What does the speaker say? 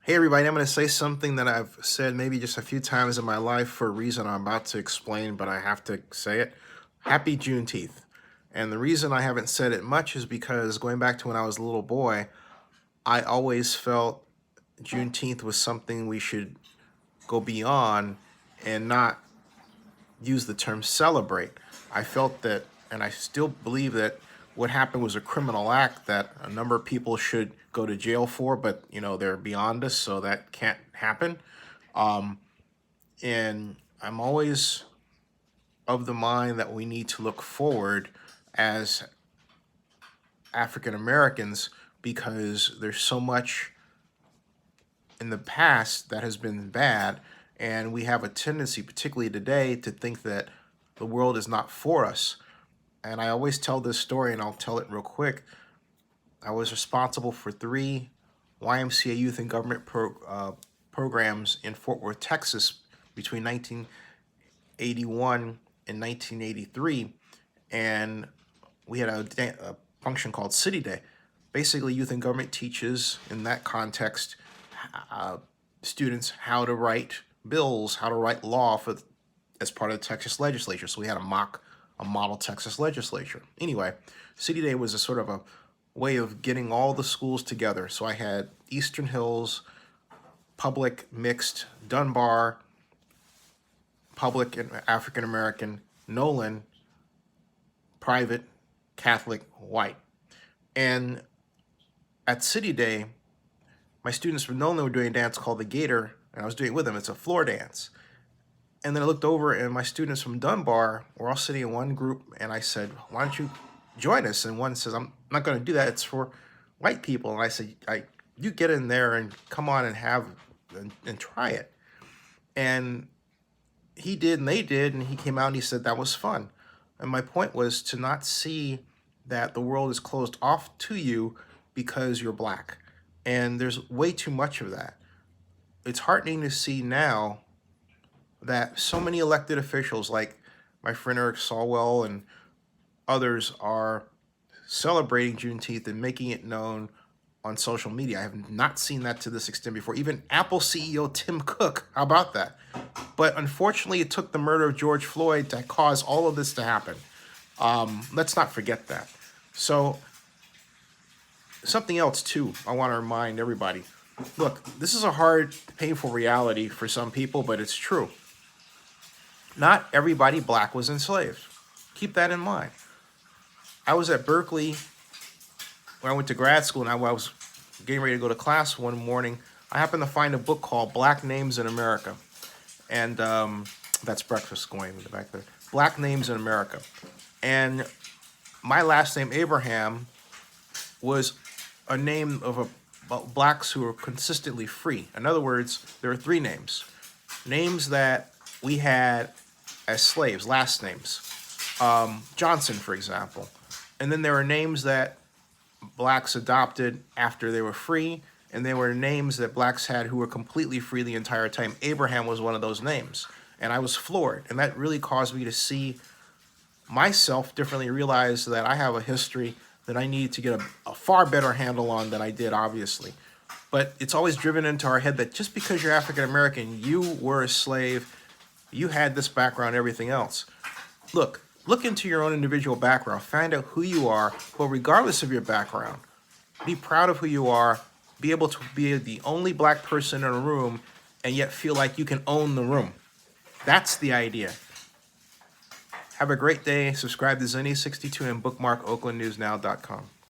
Hey everybody, I'm going to say something that I've said maybe just a few times in my life for a reason I'm about to explain, but I have to say it. Happy Juneteenth. And the reason I haven't said it much is because going back to when I was a little boy, I always felt Juneteenth was something we should go beyond and not use the term celebrate. I felt that, and I still believe that what happened was a criminal act that a number of people should go to jail for, but they're beyond us, so that can't happen. Um, and I'm always of the mind that we need to look forward as African Americans because there's so much in the past that has been bad, and we have a tendency, particularly today, to think that the world is not for us. And I always tell this story, and I'll tell it real quick. I was responsible for 3 YMCA youth and government programs in Fort Worth, Texas, between 1981 and 1983, and we had a function called City Day. Basically, youth and government teaches, in that context, students how to write bills, how to write law as part of the Texas legislature. So we had a model Texas legislature. Anyway, City Day was a sort of a way of getting all the schools together. So I had Eastern Hills, public, mixed, Dunbar, public and African American, Nolan, private, Catholic, white. And at City Day, my students from Nolan were doing a dance called the Gator, and I was doing it with them. It's a floor dance. And then I looked over, and my students from Dunbar were all sitting in one group, and I said, why don't you join us? And one says, I'm not going to do that. It's for white people. And I said, you get in there and come on and and try it. And he did, and they did, and he came out and he said that was fun. And my point was to not see that the world is closed off to you because you're black. And there's way too much of that. It's heartening to see now that so many elected officials like my friend Eric Swalwell and others are celebrating Juneteenth and making it known on social media. I have not seen that to this extent before. Even Apple CEO Tim Cook, how about that? But unfortunately, it took the murder of George Floyd to cause all of this to happen. Let's not forget that. So something else too, I want to remind everybody. Look, this is a hard, painful reality for some people, but it's true. Not everybody black was enslaved. Keep that in mind. I was at Berkeley when I went to grad school, and I was getting ready to go to class one morning. I happened to find a book called Black Names in America. And that's breakfast going in the back there. Black Names in America. And my last name, Abraham, was a name of blacks who were consistently free. In other words, there are 3 names. Names that we had as slaves, last names. Johnson, for example. And then there were names that blacks adopted after they were free, and there were names that blacks had who were completely free the entire time. Abraham was one of those names, and I was floored. And that really caused me to see myself differently, realize that I have a history that I need to get a far better handle on than I did, obviously. But it's always driven into our head that just because you're African American, you were a slave, you had this background, everything else. Look into your own individual background, find out who you are, but regardless of your background, be proud of who you are, be able to be the only black person in a room, and yet feel like you can own the room. That's the idea. Have a great day. Subscribe to Zenny62 and bookmark oaklandnewsnow.com.